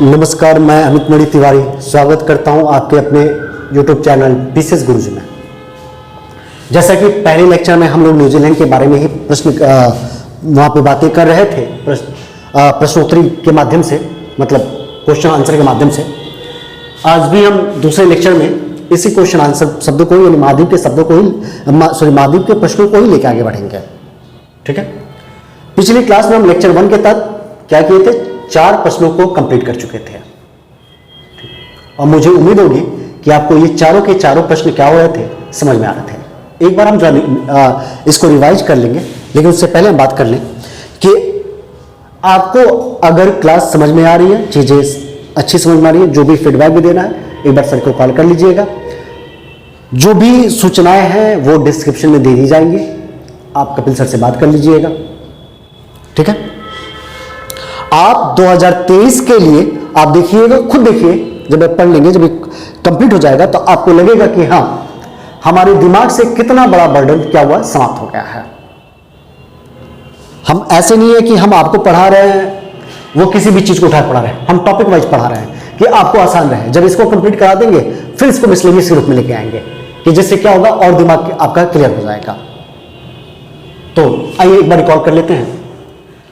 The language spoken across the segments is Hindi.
नमस्कार, मैं अमित मणि तिवारी स्वागत करता हूं आपके अपने YouTube चैनल पीसीएस गुरुजी में। जैसा कि पहले लेक्चर में हम लोग न्यूजीलैंड के बारे में ही वहां पे बातें कर रहे थे प्रश्नोत्तरी के माध्यम से, मतलब क्वेश्चन आंसर के माध्यम से। आज भी हम दूसरे लेक्चर में इसी क्वेश्चन आंसर शब्दों को, यानी महाद्वीप के शब्दों को ही महाद्वीप के प्रश्नों को ही लेकर आगे बढ़ेंगे। ठीक है, पिछली क्लास में हम लेक्चर 1 के तहत क्या किए थे, 4 प्रश्नों को कंप्लीट कर चुके थे और मुझे उम्मीद होगी कि आपको ये चारों के चारों प्रश्न क्या हो रहे थे, समझ में आ रहे थे। एक बार हम इसको रिवाइज कर लेंगे, लेकिन उससे पहले हम बात कर लें कि आपको अगर क्लास समझ में आ रही है, चीजें अच्छी समझ में आ रही है, जो भी फीडबैक भी देना है एक बार सर को कॉल कर लीजिएगा। जो भी सूचनाएं हैं वो डिस्क्रिप्शन में दे दी जाएंगी, आप कपिल सर से बात कर लीजिएगा। ठीक है, आप 2023 के लिए आप देखिएगा, खुद देखिए, जब आप पढ़ लेंगे, जब कंप्लीट हो जाएगा तो आपको लगेगा कि हाँ, हमारे दिमाग से कितना बड़ा बर्डन क्या हुआ, समाप्त हो गया है। हम ऐसे नहीं है कि हम आपको पढ़ा रहे हैं, वो किसी भी चीज को उठा पढ़ा रहे हैं, हम टॉपिक वाइज पढ़ा रहे हैं कि आपको आसान रहे। जब इसको कंप्लीट करा देंगे फिर इसको मिसलेनियस के रूप में लेके आएंगे कि जिससे क्या होगा और दिमाग आपका क्लियर हो जाएगा। तो आइए एक बार रिकॉल कर लेते हैं।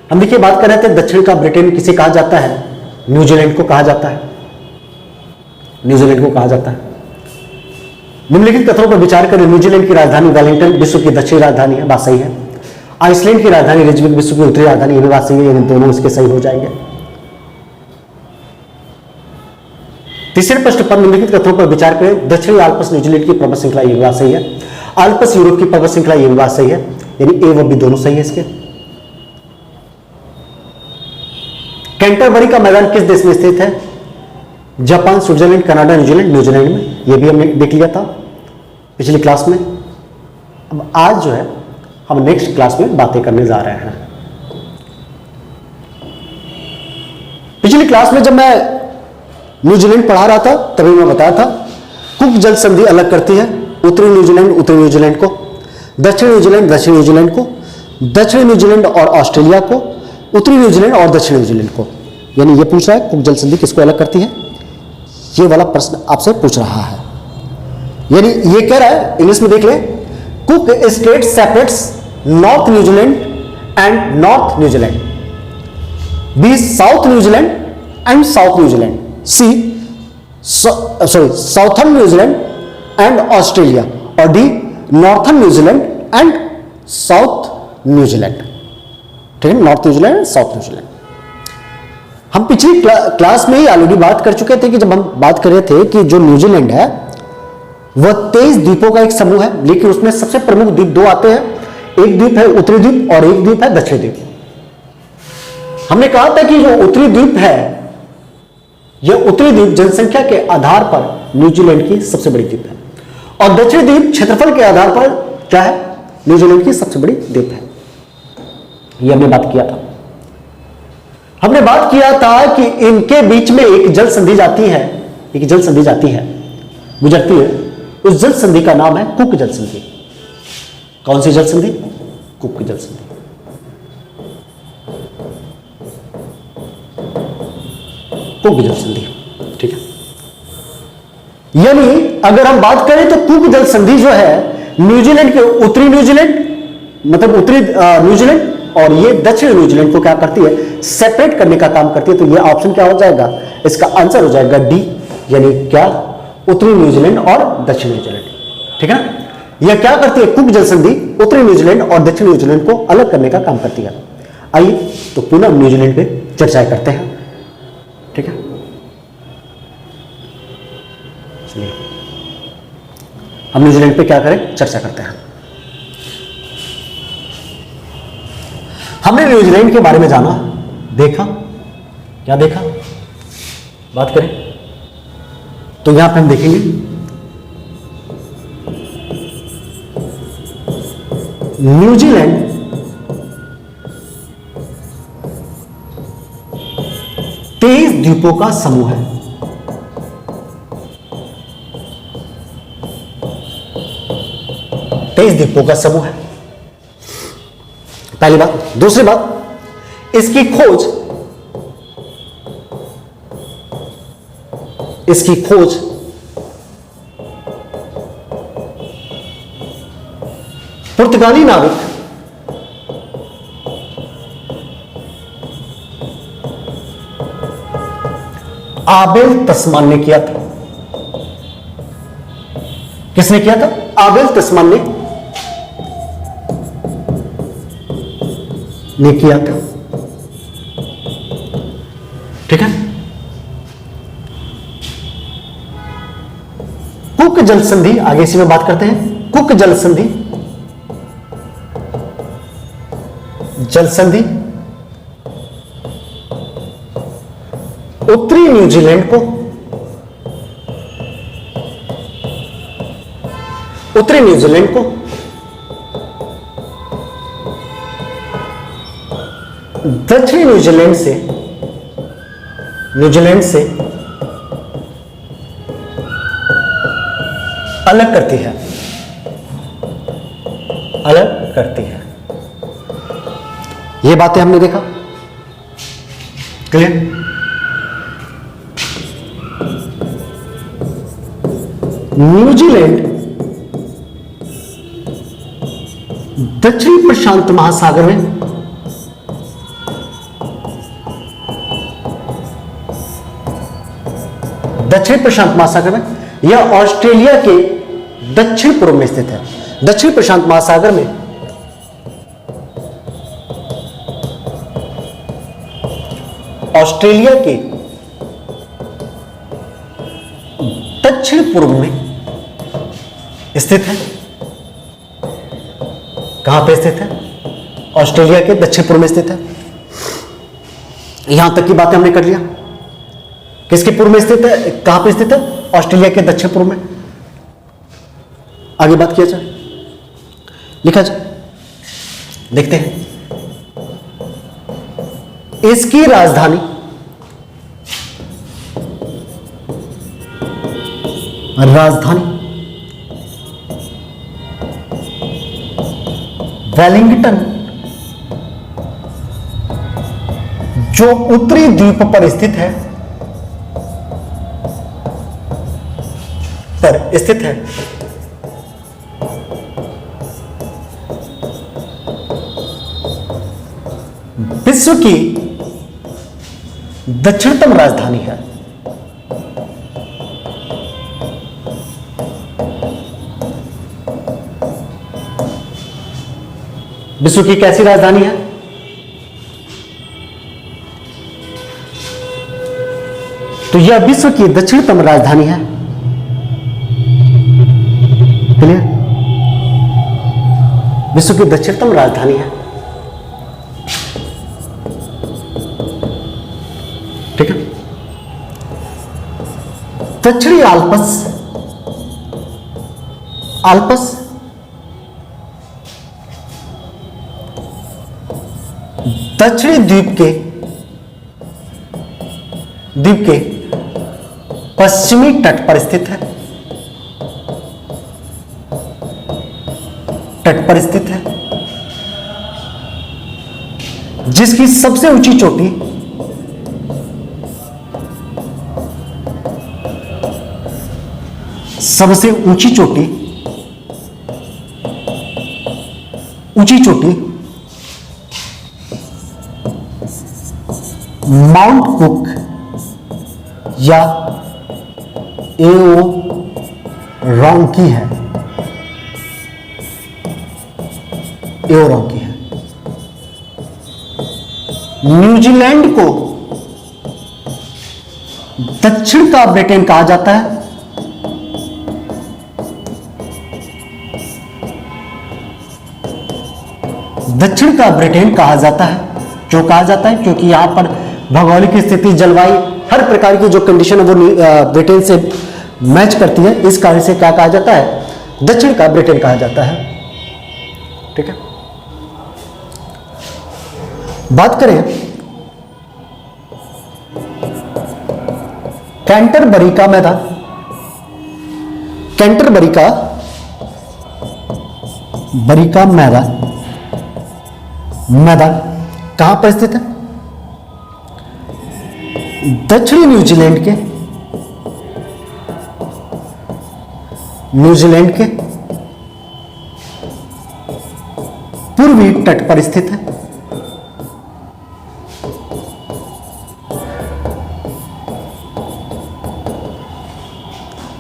हम देखिए बात कर रहे थे दक्षिण का ब्रिटेन किसे कहा जाता है, न्यूजीलैंड को कहा जाता है, न्यूजीलैंड को कहा जाता है। निम्नलिखित कथनों पर विचार करें। न्यूजीलैंड की राजधानी वेलिंगटन विश्व की दक्षिणी राजधानी है, बात सही है। आइसलैंड की राजधानी रेजविक विश्व की उत्तरी राजधानी, ये भी बात सही है, यानी दोनों इसके सही हो जाएंगे। तीसरे प्रश्न पर निम्नलिखित कथनों पर विचार करें। दक्षिणी आल्प्स न्यूजीलैंड की पर्वत श्रृंखला, ये भी बात सही है। आल्प्स यूरोप की पर्वत श्रृंखला, ये भी बात सही है, यानी ए व बी दोनों सही है इसके। कैंटरबरी का मैदान किस देश में स्थित है? Japan, Switzerland, Canada, New Zealand. New Zealand में, यह भी हमने देख लिया था पिछली क्लास में। अब आज जो है हम नेक्स्ट क्लास में बातें करने जा रहे हैं। पिछली क्लास में जब मैं न्यूजीलैंड पढ़ा रहा था तभी मैं बताया था कुक जल संधि अलग करती है उत्तरी न्यूजीलैंड को, दक्षिणी न्यूजीलैंड को, दक्षिणी न्यूजीलैंड और ऑस्ट्रेलिया को, उत्तरी न्यूजीलैंड और दक्षिणी न्यूजीलैंड को। यानी ये पूछ रहा है कुक जल संधि किसको अलग करती है, ये वाला प्रश्न आपसे पूछ रहा है। यानी ये कह रहा है, इंग्लिश में देख ले, Cook strait separates north New Zealand and north New Zealand, B south New Zealand and south New Zealand, C southern New Zealand and Australia, और D northern New Zealand and south New Zealand. ठीक है, नॉर्थ न्यूजीलैंड, साउथ न्यूजीलैंड। हम पिछली क्लास में ही ऑलरेडी बात कर चुके थे कि जब हम बात कर रहे थे कि जो न्यूजीलैंड है वह 23 द्वीपों का एक समूह है, लेकिन उसमें सबसे प्रमुख द्वीप 2 आते हैं। एक द्वीप है उत्तरी द्वीप और एक द्वीप है दक्षिणी द्वीप। हमने कहा था कि जो उत्तरी द्वीप है, यह उत्तरी द्वीप जनसंख्या के आधार पर न्यूजीलैंड की सबसे बड़ी द्वीप है, और दक्षिणी द्वीप क्षेत्रफल के आधार पर क्या है, न्यूजीलैंड की सबसे बड़ी द्वीप है। ये हमने बात किया था। हमने बात किया था कि इनके बीच में एक जल संधि जाती है, गुजरती है। उस जल संधि का नाम है कुक जल संधि। कौन सी जल संधि? कुक जल संधि। कुक जल संधि। ठीक है, यानी अगर हम बात करें तो कुक जल संधि जो है न्यूजीलैंड के उत्तरी न्यूजीलैंड, मतलब उत्तरी न्यूजीलैंड और ये दक्षिण न्यूजीलैंड को क्या करती है, सेपरेट करने का काम करती है। तो ये ऑप्शन क्या हो जाएगा, इसका आंसर हो जाएगा डी, यानी क्या, उत्तरी न्यूजीलैंड और दक्षिण न्यूजीलैंड। ठीक है, यह क्या करती है, कुक जल संधि उत्तरी न्यूजीलैंड और दक्षिण न्यूजीलैंड को अलग करने का काम करती है। आइए तो पुनः न्यूजीलैंड पे चर्चा करते हैं। ठीक है, चलिए हम न्यूजीलैंड पे क्या करें, चर्चा करते हैं। हमने न्यूजीलैंड के बारे में जाना, देखा, क्या देखा, बात करें तो यहां पे हम देखेंगे न्यूजीलैंड 23 द्वीपों का समूह है। द्वीपों का समूह है, पहली बात। दूसरी बात, इसकी खोज इसकी खोज पुर्तगाली नाविक आबेल तस्मान ने किया था। किसने किया था? आबेल तस्मान ने किया था। ठीक है। कुक जल संधि, आगे इसी में बात करते हैं। कुक जल संधि, जल संधि उत्तरी न्यूजीलैंड को, उत्तरी न्यूजीलैंड को दक्षिणी न्यूजीलैंड से अलग करती है, अलग करती है। ये बातें हमने देखा, क्लियर? न्यूजीलैंड दक्षिणी प्रशांत महासागर में दक्षिणी प्रशांत महासागर में या ऑस्ट्रेलिया के दक्षिण पूर्व में स्थित है। दक्षिण प्रशांत महासागर में ऑस्ट्रेलिया के दक्षिण पूर्व में स्थित है। कहां पे स्थित है? ऑस्ट्रेलिया के दक्षिण पूर्व में स्थित है। यहां तक की बातें हमने कर लिया। किसके पूर्व में स्थित है? कहां पे स्थित है? ऑस्ट्रेलिया के दक्षिण पूर्व में। आगे बात किया जाए, लिखा जाए, देखते हैं। इसकी राजधानी वेलिंगटन, जो उत्तरी द्वीप पर स्थित है, विश्व की दक्षिणतम राजधानी है। विश्व की कैसी राजधानी है? तो यह विश्व की दक्षिणतम राजधानी है। क्लियर? विश्व की दक्षिणतम राजधानी है। ठीक है। दक्षिणी आल्पस दक्षिणी द्वीप के पश्चिमी तट पर स्थित है। जिसकी सबसे ऊंची चोटी माउंट कुक या एओरॉन्की है। न्यूजीलैंड को दक्षिण का ब्रिटेन कहा जाता है। दक्षिण का ब्रिटेन कहा जाता है। क्यों कहा जाता है? क्योंकि यहां पर भौगोलिक स्थिति, जलवायु, हर प्रकार की जो कंडीशन है वो ब्रिटेन से मैच करती है। इस कारण से क्या कहा जाता है? दक्षिण का ब्रिटेन कहा जाता है। ठीक है। बात करें कैंटरबरी का मैदान। कैंटरबरी का मैदान कहां पर स्थित है? दक्षिणी न्यूजीलैंड के न्यूजीलैंड के पूर्वी तट पर स्थित है।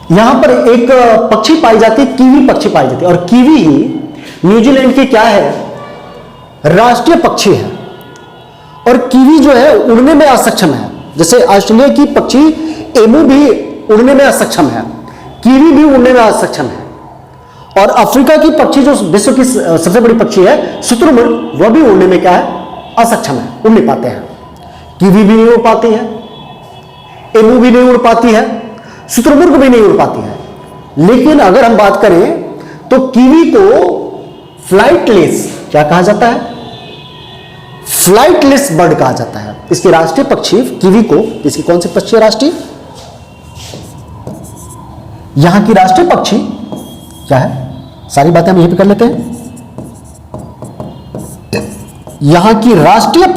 यहां पर एक पक्षी पाई जाती है, कीवी पक्षी पाई जाती है, और कीवी ही न्यूजीलैंड की क्या है, राष्ट्रीय पक्षी है। और कीवी जो है उड़ने में असक्षम है। जैसे ऑस्ट्रेलिया की पक्षी एमू भी उड़ने में असक्षम है, कीवी भी उड़ने में असक्षम है। और अफ्रीका की पक्षी जो विश्व की सबसे बड़ी पक्षी है शुतुरमुर्ग, वह भी उड़ने में क्या है, असक्षम है, उड़ नहीं पाते हैं। कीवी भी नहीं उड़ पाती है, एमू भी नहीं उड़ पाती है, शुतुरमुर्ग भी नहीं उड़ पाती है। लेकिन अगर हम बात करें तो कीवी को फ्लाइटलेस क्या कहा जाता है, फ्लाइटलेस बर्ड कहा जाता है। इसकी राष्ट्रीय पक्षी कीवी को, इसकी कौन सी पक्षी है राष्ट्रीय, यहां की राष्ट्रीय पक्षी क्या है, सारी बातें हम यहीं पे कर लेते हैं। यहां की राष्ट्रीय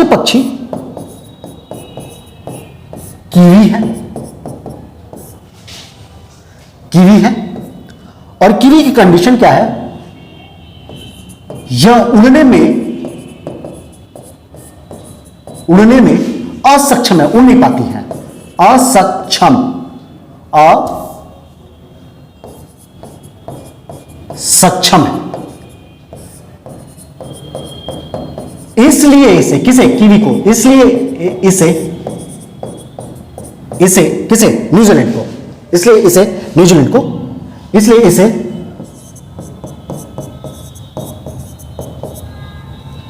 पक्षी कीवी है, कीवी है। और कीवी की कंडीशन क्या है, यह उड़ने में असक्षम है, उड़ नहीं पाती है, असक्षम है। इसलिए इसे, किसे, कीवी को, इसलिए इसे किसे, न्यूजीलैंड को, इसलिए इसे न्यूजीलैंड को, इसलिए इसे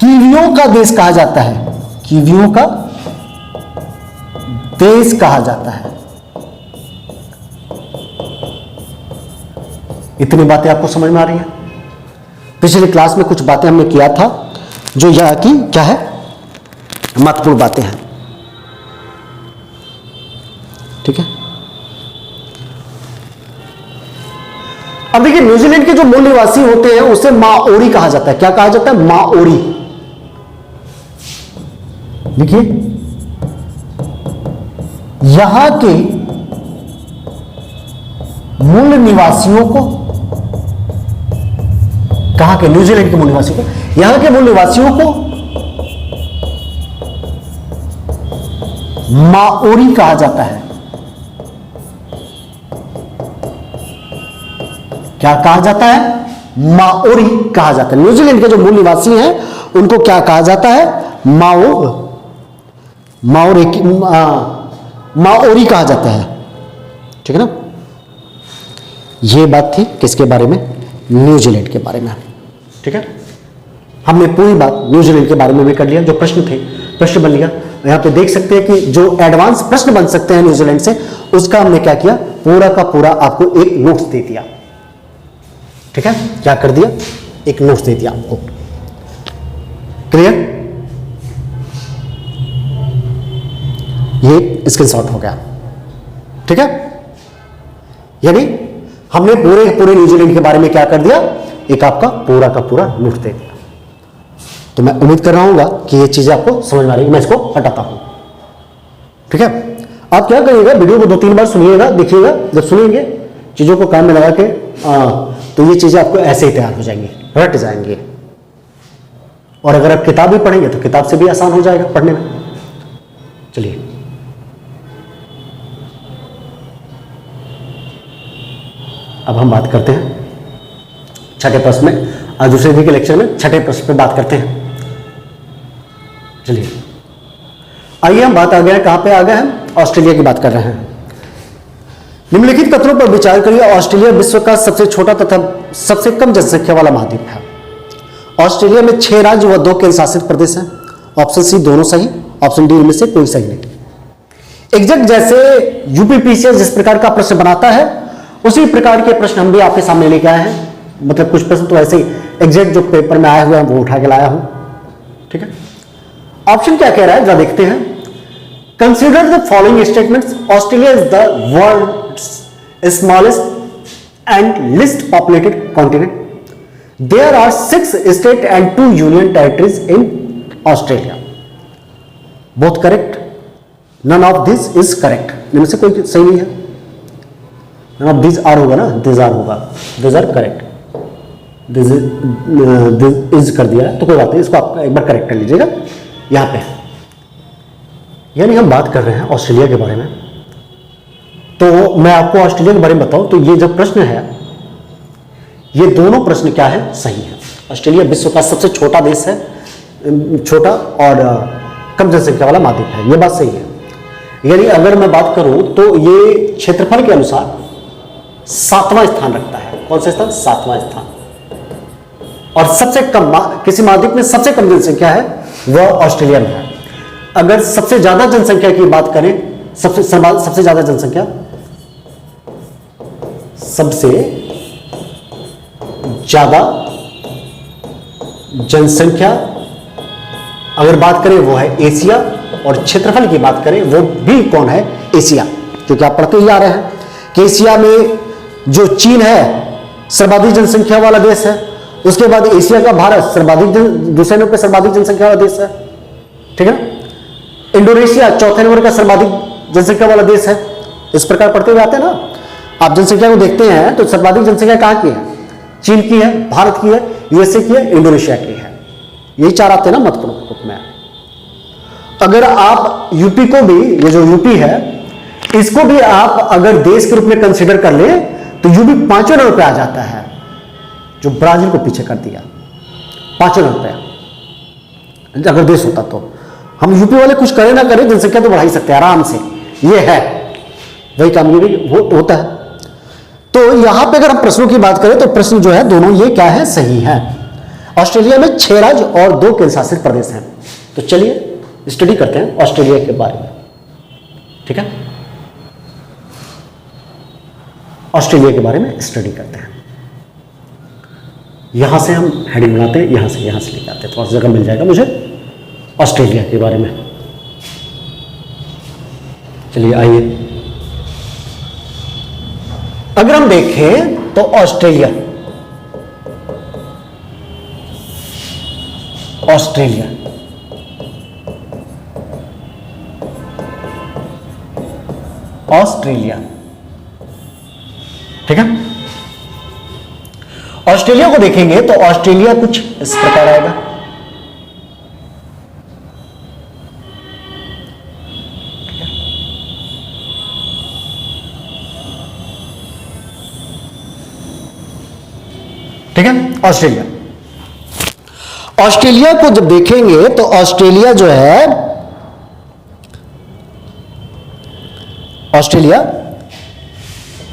कीवियों का देश कहा जाता है, कीवियों का देश कहा जाता है। इतनी बातें आपको समझ में आ रही हैं? पिछले क्लास में कुछ बातें हमने किया था जो यह की क्या है, महत्वपूर्ण बातें हैं। ठीक है, अब देखिए न्यूजीलैंड के जो मूल निवासी होते हैं उसे माओरी कहा जाता है। क्या कहा जाता है, माओरी। देखिए यहां के मूल निवासियों को, कहां के, न्यूजीलैंड के मूल निवासियों को, यहां के मूल निवासियों को माओरी कहा जाता है। क्या कहा जाता है, माओरी कहा जाता है। न्यूजीलैंड के जो मूल निवासी हैं उनको क्या कहा जाता है, माओरी कहा जाता है। ठीक है ना, यह बात थी किसके बारे में, न्यूजीलैंड के बारे में। ठीक है, हमने पूरी बात न्यूजीलैंड के बारे में भी कर लिया। जो प्रश्न थे, प्रश्न बन लिया। यहां पे देख सकते हैं कि जो एडवांस प्रश्न बन सकते हैं न्यूजीलैंड से, उसका हमने क्या किया, पूरा का पूरा आपको एक नोट्स दे दिया। ठीक है, क्या कर दिया, एक नोट्स दे दिया आपको। क्लियर, ये स्क्रीनशॉट हो गया। ठीक है, यानी हमने पूरे न्यूजीलैंड के बारे में क्या कर दिया, एक आपका पूरा का पूरा नोट दे दिया। तो मैं उम्मीद कर रहा हूं कि ये चीजें आपको समझ में आ रही है। मैं इसको हटाता हूं। ठीक है, आप क्या करिएगा, वीडियो को 2-3 बार सुनिएगा, देखिएगा। जब सुनेंगे, चीजों को काम में लगा के तो ये चीजें आपको ऐसे ही तैयार हो जाएंगी, रट जाएंगी। और अगर आप किताब भी पढ़ेंगे तो किताब से भी आसान हो जाएगा पढ़ने में। चलिए, अब हम बात करते हैं छठे प्रश्न में। आज दूसरे दिन के लेक्चर में छठे प्रश्न पे बात करते हैं। चलिए, आइए हम बात आ गए, कहां पे आ गए हैं, ऑस्ट्रेलिया की बात कर रहे हैं। निम्नलिखित कथनों पर विचार करिए। ऑस्ट्रेलिया विश्व का सबसे छोटा तथा सबसे कम जनसंख्या वाला महाद्वीप है। ऑस्ट्रेलिया में 6 राज्य व 2 केंद्र शासित प्रदेश हैं। ऑप्शन सी दोनों सही, ऑप्शन डी इनमें से कोई सही नहीं। एग्जैक्ट जैसे यूपीपीसीएस जिस प्रकार का प्रश्न बनाता है, उसी प्रकार के प्रश्न हम भी आपके सामने लेके आए हैं। मतलब कुछ प्रश्न तो ऐसे ही एग्जैक्ट जो पेपर में आए हुए हैं वो उठा के लाया हूं। ठीक है, ऑप्शन क्या कह रहा है, जरा देखते हैं। Consider the following statements. Australia is the world smallest and least populated continent. There are 6 state and 2 union territories in Australia. Both correct, none of this is correct. इनमें से कोई सही नहीं है। अब दिस आर होगा ना, दिस आर होगा, this are correct, this is कर दिया है तो कोई बात नहीं, इसको आप एक बार करेक्ट कर लीजिएगा। यहां पे यानी हम बात कर रहे हैं ऑस्ट्रेलिया के बारे में, तो मैं आपको ऑस्ट्रेलिया के बारे में बताऊं तो ये जो प्रश्न है, ये दोनों प्रश्न क्या है, सही है। ऑस्ट्रेलिया विश्व का सबसे छोटा देश है, छोटा और कम जनसंख्या वाला महाद्वीप है, ये बात सही है। यानी अगर मैं बात करूं तो ये क्षेत्रफल के अनुसार 7वां स्थान रखता है। कौन सा स्थान? 7वां स्थान। और सबसे कम, किसी महाद्वीप में सबसे कम जनसंख्या है वह ऑस्ट्रेलिया में है। अगर सबसे ज्यादा जनसंख्या की बात करें, सबसे ज्यादा जनसंख्या, सबसे ज्यादा जनसंख्या अगर बात करें वो है एशिया, और क्षेत्रफल की बात करें वो भी कौन है? एशिया। क्योंकि आप पढ़ते ही आ रहे हैं कि एशिया में जो चीन है सर्वाधिक जनसंख्या वाला देश है, उसके बाद एशिया का भारत दूसरे नंबर पर सर्वाधिक जनसंख्या वाला देश है, ठीक है ना। इंडोनेशिया चौथे नंबर का सर्वाधिक जनसंख्या वाला देश है। इस प्रकार पढ़ते हुए आते हैं ना, आप जनसंख्या को देखते हैं तो सर्वाधिक जनसंख्या कहां की है? चीन की है, भारत की है, यूएसए की है, इंडोनेशिया की है। यही चार आते हैं ना मत में। अगर आप यूपी को भी, ये जो यूपी है इसको भी आप अगर देश के रूप में कंसीडर कर ले तो यूपी 5वें नंबर पे आ जाता है, जो ब्राजील को पीछे कर दिया। 5वें नंबर पे अगर देश होता तो हम यूपी वाले कुछ करें ना करें, जनसंख्या तो बढ़ा ही सकते हैं आराम से, ये है वही काम ये भी होता है। तो यहां पे अगर हम प्रश्नों की बात करें तो प्रश्न जो है दोनों ये क्या है? सही है। ऑस्ट्रेलिया में 6 राज्य और 2 केंद्र शासित प्रदेश हैं। तो चलिए स्टडी करते हैं ऑस्ट्रेलिया के बारे में, ठीक है। ऑस्ट्रेलिया के बारे में स्टडी करते हैं। यहां से हम हेडिंग बनाते हैं, यहां से लेके आते हैं, थोड़ा सा जगह मिल जाएगा मुझे ऑस्ट्रेलिया के बारे में। चलिए आइए, अगर हम देखें तो ऑस्ट्रेलिया ठीक है। ऑस्ट्रेलिया को देखेंगे तो ऑस्ट्रेलिया कुछ इस प्रकार आएगा। ठीक है। ऑस्ट्रेलिया को जब देखेंगे तो ऑस्ट्रेलिया जो है, ऑस्ट्रेलिया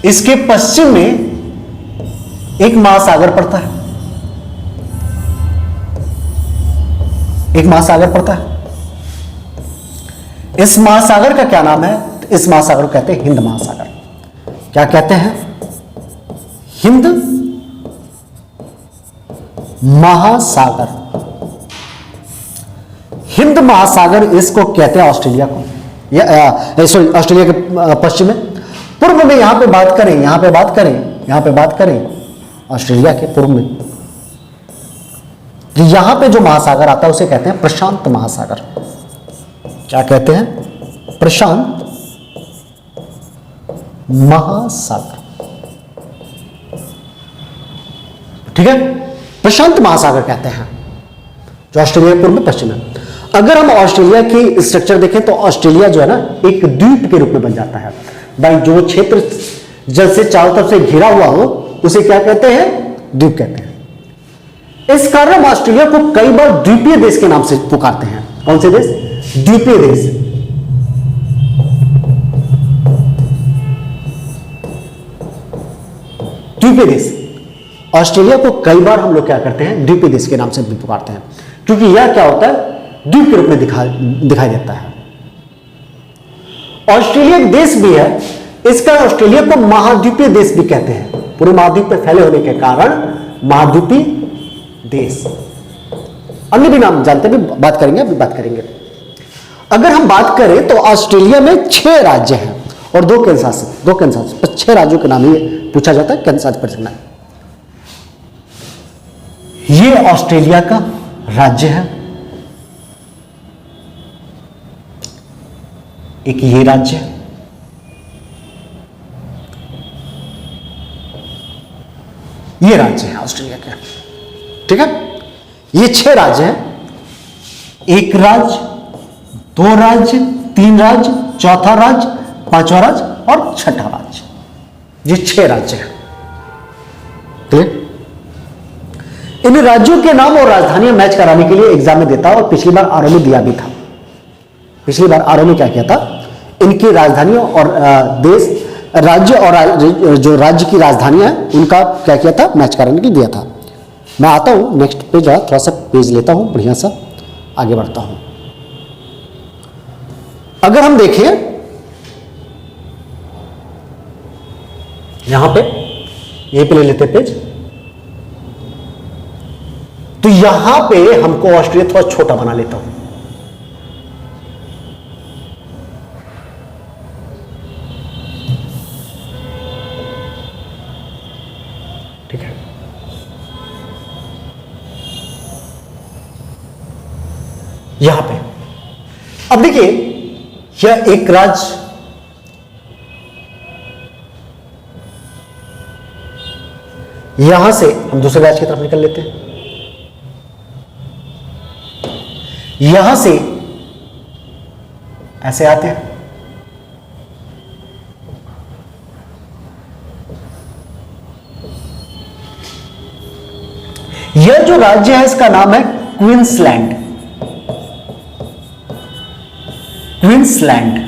इसके पश्चिम में एक महासागर पड़ता है, एक महासागर पड़ता है। इस महासागर का क्या नाम है? इस महासागर को कहते हैं हिंद महासागर। क्या कहते हैं? हिंद महासागर। हिंद महासागर इसको कहते हैं ऑस्ट्रेलिया को, सॉरी ऑस्ट्रेलिया के पश्चिम में। पूर्व में यहां पे बात करें ऑस्ट्रेलिया के पूर्व में, यहां पे जो महासागर आता है उसे कहते हैं प्रशांत महासागर। क्या कहते हैं? प्रशांत महासागर, ठीक है। प्रशांत महासागर कहते हैं जो ऑस्ट्रेलिया पूर्व में पश्चिम में। अगर हम ऑस्ट्रेलिया की स्ट्रक्चर देखें तो ऑस्ट्रेलिया जो है ना एक द्वीप के रूप में बन जाता है। भाई जो क्षेत्र जल से चारों तरफ से घिरा हुआ हो उसे क्या कहते हैं? द्वीप कहते हैं। इस कारण हम ऑस्ट्रेलिया को कई बार द्वीपीय देश के नाम से पुकारते हैं। कौन से देश? द्वीपीय देश। द्वीपीय देश ऑस्ट्रेलिया को कई बार हम लोग क्या करते हैं? द्वीपीय देश के नाम से भी पुकारते हैं, क्योंकि यह क्या होता है? द्वीप के रूप में दिखाई देता है। ऑस्ट्रेलिया एक देश भी है, इसका ऑस्ट्रेलिया को महाद्वीपीय देश भी कहते हैं। पूरे महाद्वीप पर फैले होने के कारण महाद्वीपीय देश। अन्य भी नाम जानते भी बात करेंगे, अभी बात करेंगे। अगर हम बात करें तो ऑस्ट्रेलिया में 6 राज्य हैं और 2 केंद्र शासित 6 राज्यों के नाम ही पूछा जाता है केंद्र शासित प्रदेश। ये ऑस्ट्रेलिया का राज्य है, एक ये राज्य है, ये राज्य हैं ऑस्ट्रेलिया के, ठीक है। ये 6 राज्य हैं, 1 राज्य, 2 राज्य, 3 राज्य, चौथा राज्य, 5वां राज्य और 6ठा राज्य। ये 6 राज्य हैं, क्लियर। इन राज्यों के नाम और राजधानियां मैच कराने के लिए एग्जाम में देता, और पिछली बार आरओ में दिया भी था। पिछली बार आरओ में क्या किया था, इनकी राजधानियों और देश, राज्य और जो राज्य की राजधानियां हैं उनका क्या किया था, मैच कराने के लिए दिया था। मैं आता हूं नेक्स्ट पेज, थोड़ा सा पेज लेता हूं, बढ़िया सा आगे बढ़ता हूं। अगर हम देखें यहां पे, ये पे ले लेते पेज, तो यहां पे हमको ऑस्ट्रेलिया थोड़ा छोटा बना लेता हूं। ठीक है, यहां पे अब देखिए, यह एक राज्य, यहां से हम दूसरे राज्य की तरफ निकल लेते हैं, यहां से ऐसे आते हैं, यह जो राज्य है इसका नाम है क्वींसलैंड। क्वींसलैंड,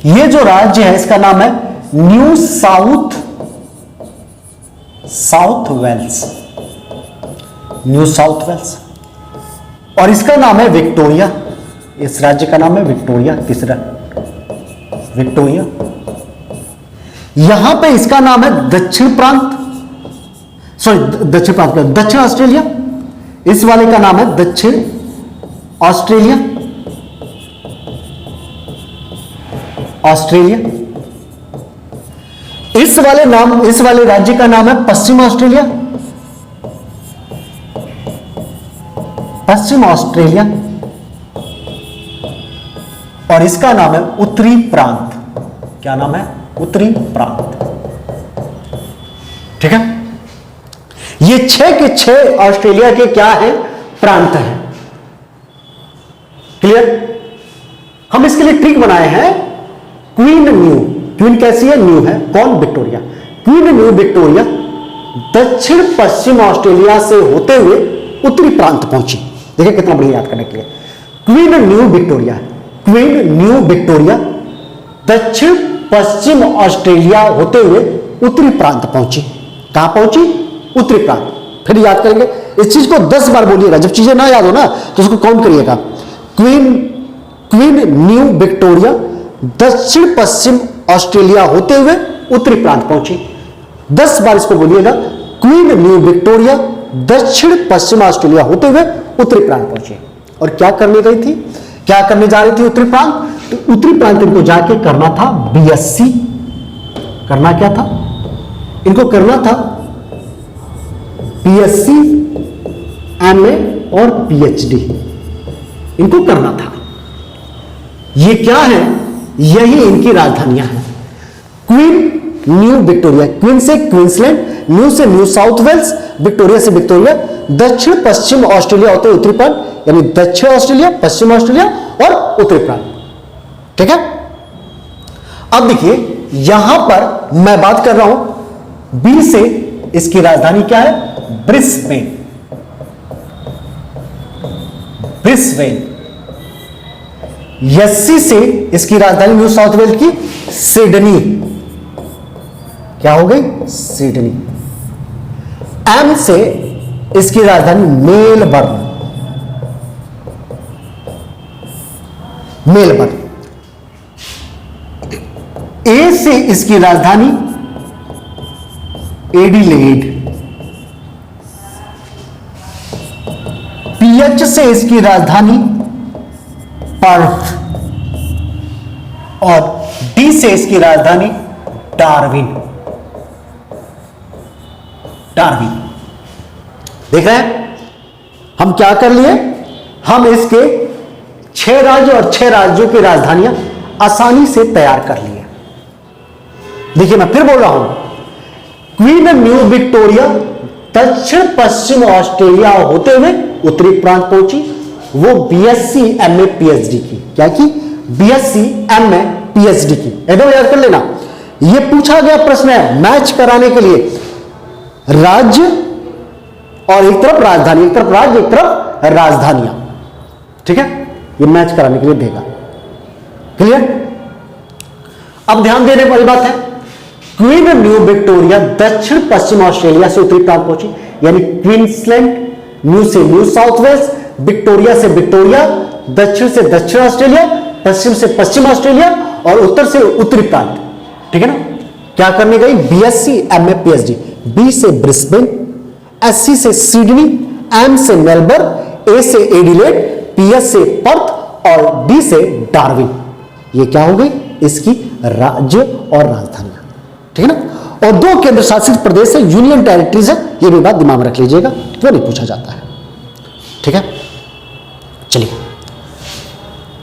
यह जो राज्य है इसका नाम है New South Wales, New South Wales, और इसका नाम है विक्टोरिया। इस राज्य का नाम है विक्टोरिया, तीसरा विक्टोरिया। यहां पे इसका नाम है दक्षिण प्रांत, सॉरी दक्षिण प्रांत, दक्षिण ऑस्ट्रेलिया। इस वाले का नाम है दक्षिण ऑस्ट्रेलिया, ऑस्ट्रेलिया। इस वाले राज्य का नाम है पश्चिम ऑस्ट्रेलिया, पश्चिम ऑस्ट्रेलिया, और इसका नाम है उत्तरी प्रांत। क्या नाम है? उत्तरी प्रांत। ठीक है, ये 6 के 6 ऑस्ट्रेलिया के क्या है? प्रांत हैं। क्लियर? हम इसके लिए ट्रिक बनाए हैं, क्वीन न्यू। क्वीन कैसी है? न्यू है। कौन? विक्टोरिया। क्वीन न्यू विक्टोरिया दक्षिण पश्चिम ऑस्ट्रेलिया से होते हुए उत्तरी प्रांत पहुंची। देखिए कितना बढ़िया याद करने के लिए। Queen new Victoria, queen new Victoria दक्षिण पश्चिम ऑस्ट्रेलिया होते हुए उत्तरी प्रांत पहुंची। कहां पहुंची? उत्तरी प्रांत। फिर याद करेंगे, इस चीज को 10 बार बोलिएगा। जब चीजें ना याद हो ना तो उसको काउंट करिएगा। क्वीन न्यू विक्टोरिया दक्षिण पश्चिम ऑस्ट्रेलिया होते हुए उत्तरी प्रांत पहुंची। 10 बार इसको बोलिएगा। क्वीन न्यू विक्टोरिया दक्षिण पश्चिम ऑस्ट्रेलिया होते हुए उत्तरी प्रांत पहुंची। और क्या करने गई थी? क्या करने जा रही थी उत्तरी प्रांत? तो उत्तरी प्रांत इनको जाके करना था बीएससी। करना क्या था? इनको करना था बीएससी, एमए और पीएचडी। इनको करना था। ये क्या है? यही इनकी राजधानियां हैं। क्वीन न्यू विक्टोरिया, क्वीन से क्वींसलैंड, न्यू से न्यू साउथ वेल्स, विक्टोरिया से विक्टोरिया, दक्षिण पश्चिम ऑस्ट्रेलिया होते उत्तरी प्रांत, यानी दक्षिण ऑस्ट्रेलिया, पश्चिम ऑस्ट्रेलिया और उत्तरी प्रांत। ठीक है, अब देखिए यहां पर मैं बात कर रहा हूं बी से, इसकी राजधानी क्या है? ब्रिस्बेन। ब्रिस्बेन। यस्सी से इसकी राजधानी न्यू साउथ वेल्स की सिडनी। क्या हो गई? सिडनी। एम से इसकी राजधानी मेलबर्न। मेलबर्न। ए से इसकी राजधानी एडिलेड। पीएच से इसकी राजधानी पर्थ। और डी से इसकी राजधानी डार्विन। डार्विन। देख रहे हैं हम क्या कर लिए? हम इसके 6 राज्य और 6 राज्यों की राजधानियां आसानी से तैयार कर लिए। देखिए मैं फिर बोल रहा हूं, क्वीन न्यू विक्टोरिया दक्षिण पश्चिम ऑस्ट्रेलिया होते हुए उत्तरी प्रांत पहुंची। वो बीएससी एमए पीएचडी की, क्या की? बीएससी एमए पीएचडी की। एकदम याद कर लेना, ये पूछा गया प्रश्न है मैच कराने के लिए, राज्य और एक तरफ राजधानी, एक तरफ राज्य एक तरफ राजधानियां, ठीक है, ये मैच कराने के लिए देगा। क्लियर? अब ध्यान देने वाली बात है, क्वीन न्यू विक्टोरिया दक्षिण पश्चिम ऑस्ट्रेलिया से उत्तरी प्रांत पहुंची, यानी क्वींसलैंड, न्यू से न्यू साउथ वेल्स, विक्टोरिया से विक्टोरिया, दक्षिण से दक्षिण ऑस्ट्रेलिया, पश्चिम से पश्चिम ऑस्ट्रेलिया और उत्तर से उत्तरी प्रांत, ठीक है ना। क्या करने गई? BSc MA PhD. बी से ब्रिस्बेन, एससी से सिडनी, एम से मेलबर्न, ए से एडिलेड, पीएस से पर्थ और डी से डार्विन। ये क्या हो गई? इसकी राज्य और राजधानियां, ठीक है ना। और 2 केंद्र शासित प्रदेश है, यूनियन टेरिटरीज है, ये भी बात दिमाग में रख लीजिएगा, वो नहीं पूछा जाता है, ठीक है। चलिए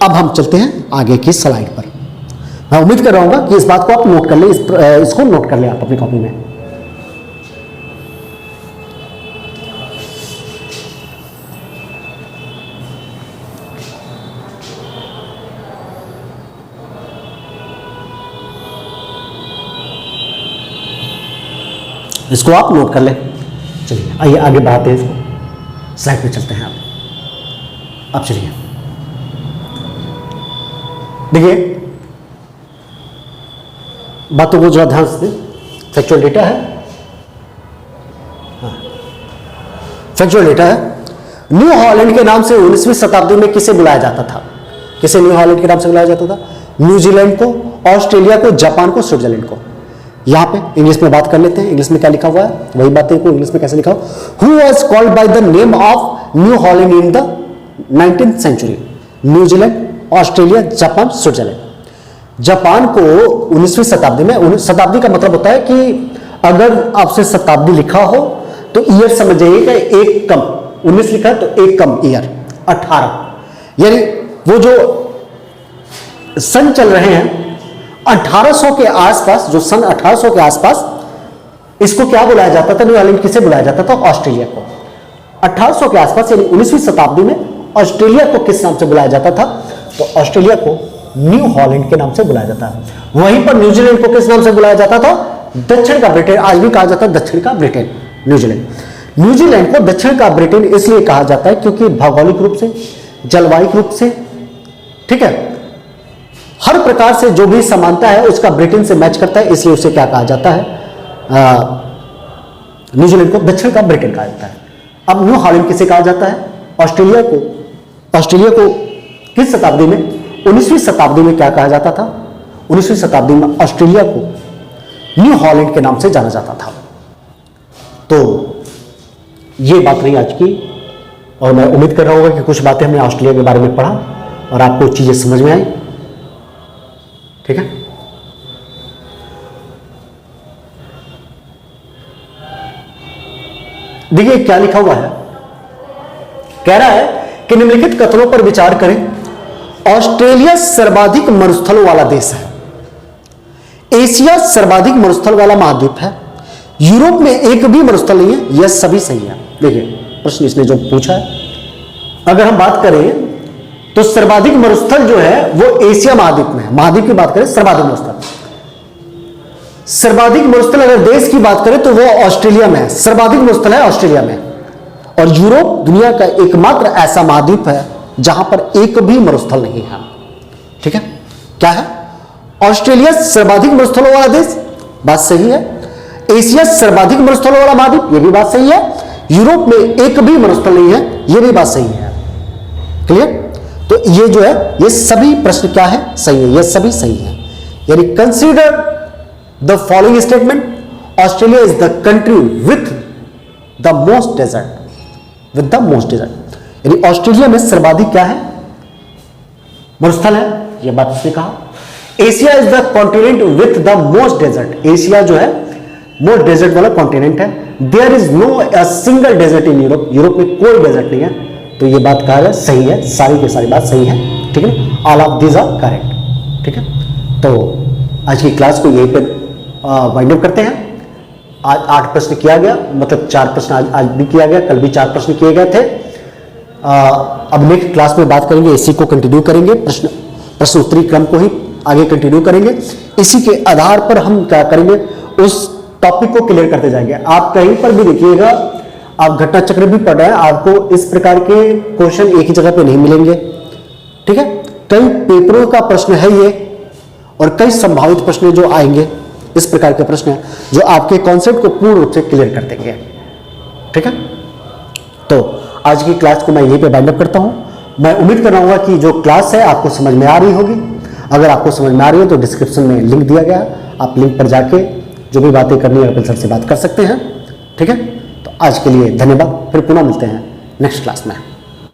अब हम चलते हैं आगे की स्लाइड पर। मैं उम्मीद कर रहा हूं कि इस बात को आप नोट कर लें, इसको नोट कर लें आप अपनी कॉपी में। इसको आप नोट कर लें। चलिए आइए आगे बढ़ाते हैं, इसको स्लाइड पे चलते हैं। अब चलिए देखिए, बातों को जो ध्यान से, फैक्चुअल डेटा है, फैक्चुअल डेटा है। न्यू हॉलैंड के नाम से 19वीं शताब्दी में किसे बुलाया जाता था? किसे न्यू हॉलैंड के नाम से बुलाया जाता था? न्यूजीलैंड को, ऑस्ट्रेलिया को, जापान को, स्विट्जरलैंड को। यहां पे इंग्लिश में बात कर लेते हैं, इंग्लिश में क्या लिखा हुआ है वही बातें को इंग्लिश में कैसे लिखा हो। Who was called by the name of New Holland in the 19th century? New Zealand, Australia, Japan, Switzerland. Japan को 19वीं शताब्दी में, शताब्दी का मतलब होता है कि अगर आपसे शताब्दी लिखा हो तो ईयर समझ जाइएगा एक कम, 19 लिखा है तो एक कम ईयर 18, यानी वो जो सन चल रहे हैं 1800 के आसपास, जो सन 1800 के आसपास, इसको क्या बुलाया जाता था? न्यू हॉलैंड किसे बुलाया जाता था? ऑस्ट्रेलिया को। 1800 के आसपास यानी 19वीं शताब्दी में ऑस्ट्रेलिया को किस नाम से बुलाया जाता था? तो ऑस्ट्रेलिया को न्यू हॉलैंड के नाम से बुलाया जाता है। वहीं पर न्यूजीलैंड को किस नाम से बुलाया जाता था? दक्षिण का ब्रिटेन। आज भी कहा जाता है दक्षिण का ब्रिटेन, न्यूजीलैंड। न्यूजीलैंड को दक्षिण का ब्रिटेन इसलिए कहा जाता है क्योंकि भौगोलिक रूप से, जलवायु रूप से, ठीक है, हर प्रकार से जो भी समानता है उसका ब्रिटेन से मैच करता है, इसलिए उसे क्या कहा जाता है? न्यूजीलैंड को दक्षिण का ब्रिटेन कहा जाता है। अब न्यू हॉलैंड किसे कहा जाता है? ऑस्ट्रेलिया को। ऑस्ट्रेलिया को किस शताब्दी में? 19वीं शताब्दी में क्या कहा जाता था? 19वीं शताब्दी में ऑस्ट्रेलिया को न्यू हॉलैंड के नाम से जाना जाता था। तो ये बात रही आज की, और मैं उम्मीद कर रहा हूँ कि कुछ बातें हमने ऑस्ट्रेलिया के बारे में पढ़ा और आपको चीजें समझ में आई, ठीक है। देखिए क्या लिखा हुआ है, कह रहा है कि निम्नलिखित कथनों पर विचार करें। ऑस्ट्रेलिया सर्वाधिक मरुस्थलों वाला देश है। एशिया सर्वाधिक मरुस्थल वाला महाद्वीप है। यूरोप में एक भी मरुस्थल नहीं है। यह सभी सही है। देखिए प्रश्न इसने जो पूछा है, अगर हम बात करें तो सर्वाधिक मरुस्थल जो है वो एशिया महाद्वीप में है। महाद्वीप की बात करें सर्वाधिक मरुस्थल, सर्वाधिक मरुस्थल अगर देश की बात करें तो वो ऑस्ट्रेलिया में है। सर्वाधिक मरुस्थल है ऑस्ट्रेलिया में। और यूरोप दुनिया का एकमात्र ऐसा महाद्वीप है जहां पर एक भी मरुस्थल नहीं है, ठीक है। क्या है? ऑस्ट्रेलिया सर्वाधिक मरुस्थलों वाला देश, बात सही है। एशिया सर्वाधिक मरुस्थलों वाला महाद्वीप, यह भी बात सही है। यूरोप में एक भी मरुस्थल नहीं है, यह भी बात सही है। क्लियर? तो ये जो है ये सभी प्रश्न क्या है? सही है, ये सभी सही है। यानी consider the following statement, Australia is the country with the most desert, with the most desert. यानी ऑस्ट्रेलिया में सर्वाधिक क्या है? मरुस्थल है, यह बात उसने कहा। Asia is the continent with the most desert, Asia जो है मोस्ट डेजर्ट वाला कॉन्टिनेंट है। There is no a single desert in Europe, Europe में कोई डेजर्ट नहीं है। तो ये बात कहा है सही है, सारी की सारी बात सही है, ठीक है। All of these are correct, ठीक है। तो आज की क्लास को यहीं पे वाइंड अप करते हैं। आज 8 प्रश्न किया गया, मतलब 4 प्रश्न आज भी किया गया, कल भी 4 प्रश्न किए गए थे। अब नेक्स्ट क्लास में बात करेंगे, इसी को कंटिन्यू करेंगे, प्रश्न उत्तरी क्रम को ही आगे कंटिन्यू करेंगे। इसी के आधार पर हम क्या करेंगे, उस टॉपिक को क्लियर करते जाएंगे। आप कहीं पर भी देखिएगा, आप घटना चक्र भी पढ़ रहे हैं, आपको इस प्रकार के क्वेश्चन एक ही जगह पे नहीं मिलेंगे, ठीक है। कई पेपरों का प्रश्न है ये, और कई संभावित प्रश्न जो आएंगे, इस प्रकार के प्रश्न हैं जो आपके कॉन्सेप्ट को पूर्ण रूप से क्लियर कर देंगे, ठीक है। तो आज की क्लास को मैं यहीं पे बाइंड अप करता हूं। मैं उम्मीद कर रहा हूं कि जो क्लास है आपको समझ में आ रही होगी। अगर आपको समझ में आ रही है तो डिस्क्रिप्शन में लिंक दिया गया है, आप लिंक पर जाके जो भी बातें करनी है कपिल सर से बात कर सकते हैं, ठीक है। तो आज के लिए धन्यवाद, फिर पुनः मिलते हैं नेक्स्ट क्लास में।